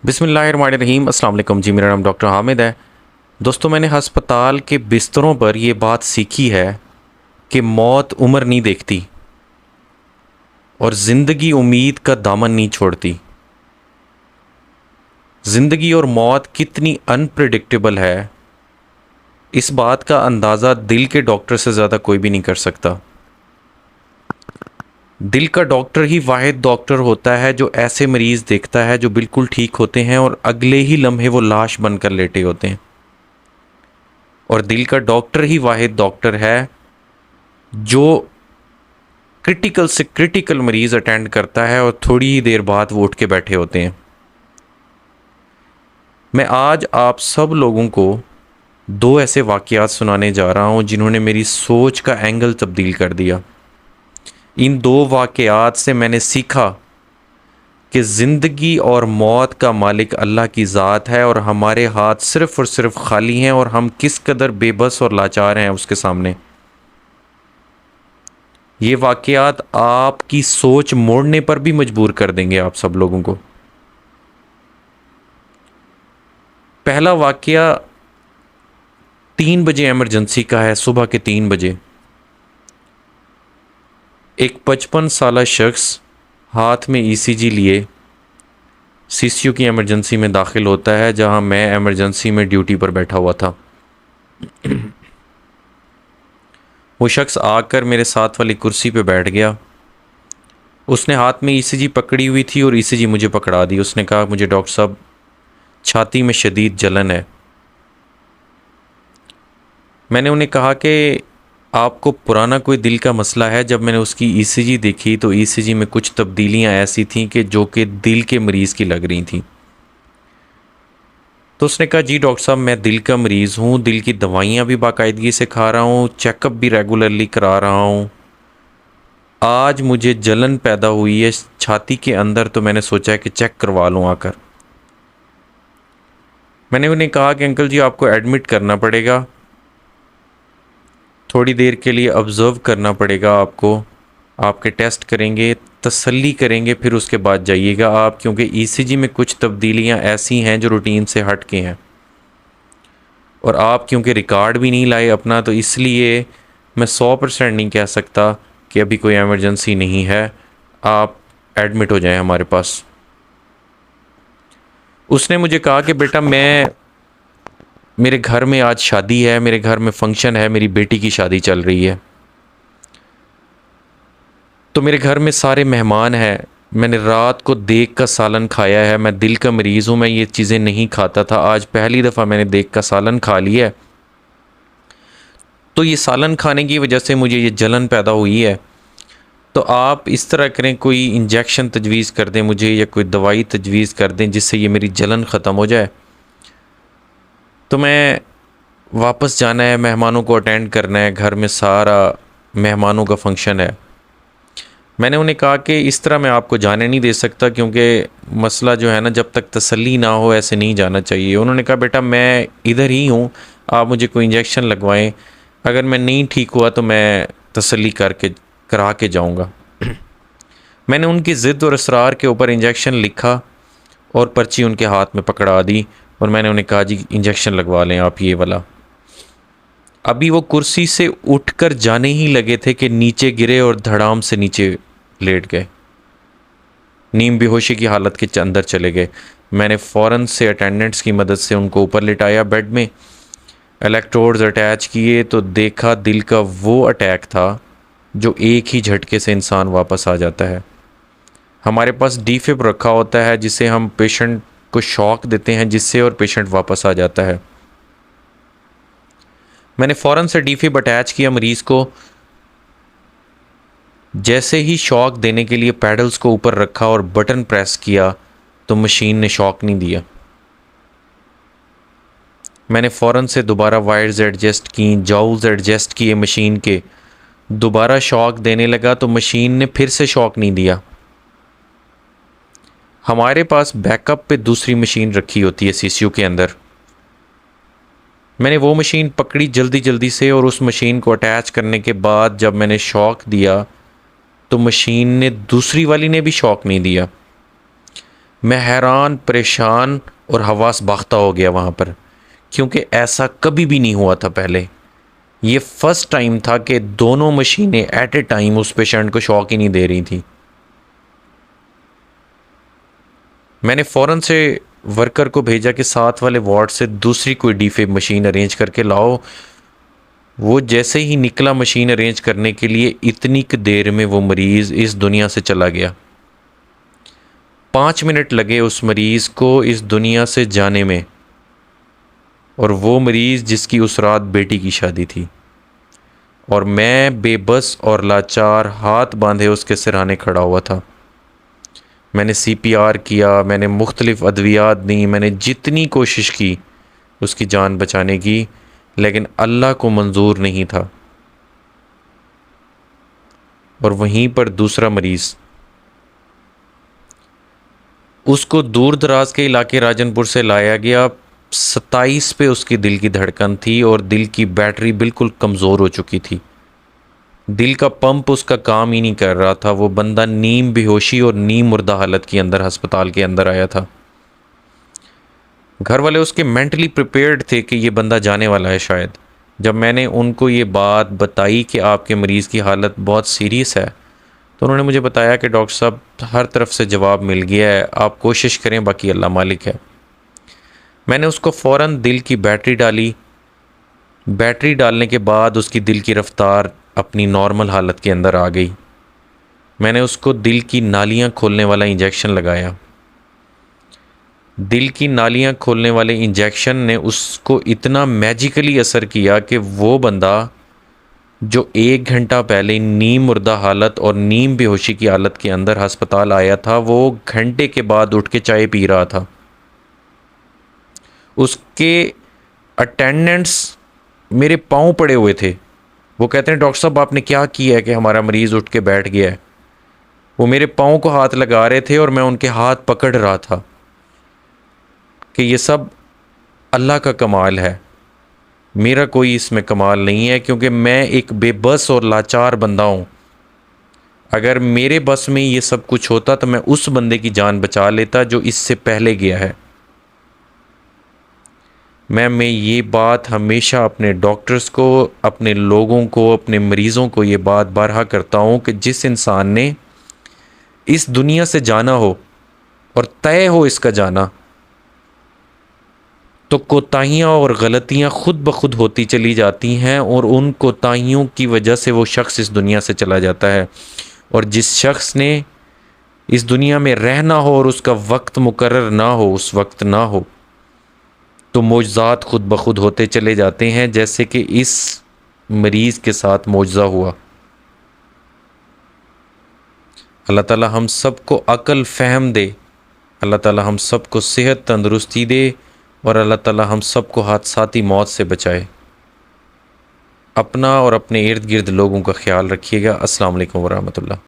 बिस्मिल्लाहिर्रहमानिर्रहीम। अस्सलाम वालेकुम जी, मेरा नाम डॉक्टर हामिद है। दोस्तों, मैंने हस्पताल के बिस्तरों पर ये बात सीखी है कि मौत उम्र नहीं देखती और ज़िंदगी उम्मीद का दामन नहीं छोड़ती। ज़िंदगी और मौत कितनी अनप्रिडिक्टेबल है, इस बात का अंदाज़ा दिल के डॉक्टर से ज़्यादा कोई भी नहीं कर सकता। दिल का डॉक्टर ही वाहिद डॉक्टर होता है जो ऐसे मरीज़ देखता है जो बिल्कुल ठीक होते हैं और अगले ही लम्हे वो लाश बनकर लेटे होते हैं। और दिल का डॉक्टर ही वाहिद डॉक्टर है जो क्रिटिकल से क्रिटिकल मरीज़ अटेंड करता है और थोड़ी ही देर बाद वो उठ के बैठे होते हैं। मैं आज आप सब लोगों को दो ऐसे वाक़यात सुनाने जा रहा हूँ जिन्होंने मेरी सोच का एंगल तब्दील कर दिया। इन दो वाक़यात से मैंने सीखा कि ज़िंदगी और मौत का मालिक अल्लाह की ज़ात है और हमारे हाथ सिर्फ़ और सिर्फ खाली हैं और हम किस कदर बेबस और लाचार हैं उसके सामने। ये वाक़यात आपकी सोच मोड़ने पर भी मजबूर कर देंगे आप सब लोगों को। पहला वाक़या 3 बजे इमरजेंसी का है, सुबह के 3 बजे। एक 55 साला शख्स हाथ में ईसीजी लिए सीसीयू की इमरजेंसी में दाखिल होता है, जहां मैं इमरजेंसी में ड्यूटी पर बैठा हुआ था। वो शख्स आकर मेरे साथ वाली कुर्सी पे बैठ गया। उसने हाथ में ईसीजी पकड़ी हुई थी और ईसीजी मुझे पकड़ा दी। उसने कहा, मुझे डॉक्टर साहब छाती में शदीद जलन है। मैंने उन्हें कहा कि आपको पुराना कोई दिल का मसला है। जब मैंने उसकी ईसीजी देखी तो ईसीजी में कुछ तब्दीलियां ऐसी थीं कि जो कि दिल के मरीज़ की लग रही थीं। तो उसने कहा, जी डॉक्टर साहब, मैं दिल का मरीज़ हूँ, दिल की दवाइयाँ भी बाकायदगी से खा रहा हूँ, चेकअप भी रेगुलरली करा रहा हूँ। आज मुझे जलन पैदा हुई है छाती के अंदर, तो मैंने सोचा कि चेक करवा लूँ आकर। मैंने उन्हें कहा कि अंकल जी, आपको एडमिट करना पड़ेगा, थोड़ी देर के लिए ऑब्ज़र्व करना पड़ेगा आपको, आपके टेस्ट करेंगे, तसल्ली करेंगे, फिर उसके बाद जाइएगा आप, क्योंकि ईसीजी में कुछ तब्दीलियां ऐसी हैं जो रूटीन से हट के हैं और आप क्योंकि रिकॉर्ड भी नहीं लाए अपना, तो इसलिए मैं 100% नहीं कह सकता कि अभी कोई एमरजेंसी नहीं है, आप एडमिट हो जाएं हमारे पास। उसने मुझे कहा कि बेटा, मेरे घर में आज शादी है, मेरे घर में फंक्शन है, मेरी बेटी की शादी चल रही है, तो मेरे घर में सारे मेहमान हैं। मैंने रात को देग का सालन खाया है, मैं दिल का मरीज़ हूँ, मैं ये चीज़ें नहीं खाता था, आज पहली दफ़ा मैंने देग का सालन खा लिया है। तो ये सालन खाने की वजह से मुझे ये जलन पैदा हुई है। तो आप इस तरह करें, कोई इंजेक्शन तजवीज़ कर दें मुझे, या कोई दवाई तजवीज़ कर दें जिससे ये मेरी जलन ख़त्म हो जाए। तो मैं वापस जाना है, मेहमानों को अटेंड करना है, घर में सारा मेहमानों का फंक्शन है। मैंने उन्हें कहा कि इस तरह मैं आपको जाने नहीं दे सकता, क्योंकि मसला जो है ना, जब तक तसल्ली ना हो ऐसे नहीं जाना चाहिए। उन्होंने कहा, बेटा मैं इधर ही हूँ, आप मुझे कोई इंजेक्शन लगवाएं, अगर मैं नहीं ठीक हुआ तो मैं तसल्ली करा के जाऊँगा। मैंने उनकी ज़िद और इसरार के ऊपर इंजेक्शन लिखा और पर्ची उनके हाथ में पकड़ा दी और मैंने उन्हें कहा, जी इंजेक्शन लगवा लें आप ये वाला। अभी वो कुर्सी से उठकर जाने ही लगे थे कि नीचे गिरे और धड़ाम से नीचे लेट गए, नीम बेहोशी की हालत के अंदर चले गए। मैंने फ़ौरन से अटेंडेंट्स की मदद से उनको ऊपर लिटाया बेड में, इलेक्ट्रोड्स अटैच किए तो देखा दिल का वो अटैक था जो एक ही झटके से इंसान वापस आ जाता है। हमारे पास डीफिब रखा होता है जिसे हम पेशेंट को शॉक देते हैं, जिससे और पेशेंट वापस आ जाता है। मैंने फ़ौरन से डीफिब अटैच किया मरीज़ को। जैसे ही शॉक देने के लिए पैडल्स को ऊपर रखा और बटन प्रेस किया तो मशीन ने शॉक नहीं दिया। मैंने फ़ौरन से दोबारा वायर्स एडजस्ट की, जाउल्स एडजस्ट किए मशीन के, दोबारा शॉक देने लगा तो मशीन ने फिर से शॉक नहीं दिया। हमारे पास बैकअप पे दूसरी मशीन रखी होती है सीसीयू के अंदर। मैंने वो मशीन पकड़ी जल्दी जल्दी से और उस मशीन को अटैच करने के बाद जब मैंने शॉक दिया तो मशीन ने, दूसरी वाली ने भी शॉक नहीं दिया। मैं हैरान, परेशान और हवास बाख्ता हो गया वहाँ पर, क्योंकि ऐसा कभी भी नहीं हुआ था पहले। ये फर्स्ट टाइम था कि दोनों मशीनें एट ए टाइम उस पेशेंट को शॉक ही नहीं दे रही थी। मैंने फ़ौरन से वर्कर को भेजा कि साथ वाले वार्ड से दूसरी कोई डीफिब मशीन अरेंज करके लाओ। वो जैसे ही निकला मशीन अरेंज करने के लिए, इतनी देर में वो मरीज़ इस दुनिया से चला गया। 5 मिनट लगे उस मरीज़ को इस दुनिया से जाने में, और वो मरीज़ जिसकी उस रात बेटी की शादी थी। और मैं बेबस और लाचार हाथ बांधे उसके सिरहाने खड़ा हुआ था। मैंने सीपीआर किया, मैंने मुख्तलिफ़ अद्वियात दी, मैंने जितनी कोशिश की उसकी जान बचाने की, लेकिन अल्लाह को मंजूर नहीं था। और वहीं पर दूसरा मरीज़, उसको दूर दराज के इलाके राजनपुर से लाया गया। 27 पे उसकी दिल की धड़कन थी और दिल की बैटरी बिल्कुल कमज़ोर हो चुकी थी। दिल का पंप उसका काम ही नहीं कर रहा था। वो बंदा नीम बेहोशी और नीम मुर्दा हालत के अंदर अस्पताल के अंदर आया था। घर वाले उसके मेंटली प्रिपेयर्ड थे कि ये बंदा जाने वाला है शायद। जब मैंने उनको ये बात बताई कि आपके मरीज़ की हालत बहुत सीरियस है, तो उन्होंने मुझे बताया कि डॉक्टर साहब, हर तरफ से जवाब मिल गया है, आप कोशिश करें, बाकी अल्लाह मालिक है। मैंने उसको फ़ौरन दिल की बैटरी डाली। बैटरी डालने के बाद उसकी दिल की रफ़्तार अपनी नॉर्मल हालत के अंदर आ गई। मैंने उसको दिल की नालियाँ खोलने वाला इंजेक्शन लगाया। दिल की नालियाँ खोलने वाले इंजेक्शन ने उसको इतना मैजिकली असर किया कि वो बंदा जो 1 घंटा पहले नीम मुर्दा हालत और नीम बेहोशी की हालत के अंदर अस्पताल आया था, वो घंटे के बाद उठ के चाय पी रहा था। उसके अटेंडेंट्स मेरे पाँव पड़े हुए थे। वो कहते हैं, डॉक्टर साहब आपने क्या किया है कि हमारा मरीज़ उठ के बैठ गया है। वो मेरे पाँव को हाथ लगा रहे थे और मैं उनके हाथ पकड़ रहा था कि ये सब अल्लाह का कमाल है, मेरा कोई इसमें कमाल नहीं है, क्योंकि मैं एक बेबस और लाचार बंदा हूँ। अगर मेरे बस में ये सब कुछ होता तो मैं उस बंदे की जान बचा लेता जो इससे पहले गया है। मैं ये बात हमेशा अपने डॉक्टर्स को, अपने लोगों को, अपने मरीज़ों को ये बात बारहा करता हूँ कि जिस इंसान ने इस दुनिया से जाना हो और तय हो इसका जाना, तो कोताहियाँ और गलतियाँ खुद ब खुद होती चली जाती हैं, और उन कोताहियों की वजह से वो शख्स इस दुनिया से चला जाता है। और जिस शख्स ने इस दुनिया में रहना हो और उसका वक्त मुकर्रर ना हो, उस वक्त ना हो, तो मौजज़ात खुद ब खुद होते चले जाते हैं, जैसे कि इस मरीज़ के साथ मौजज़ा हुआ। अल्लाह ताला हम सबको अक़ल फ़हम दे, अल्लाह ताला हम सबको सेहत तंदुरुस्ती दे, और अल्लाह ताला हम सबको हादसाती मौत से बचाए। अपना और अपने इर्द गिर्द लोगों का ख्याल रखिएगा। अस्सलाम वालेकुम वरहमतुल्लाह।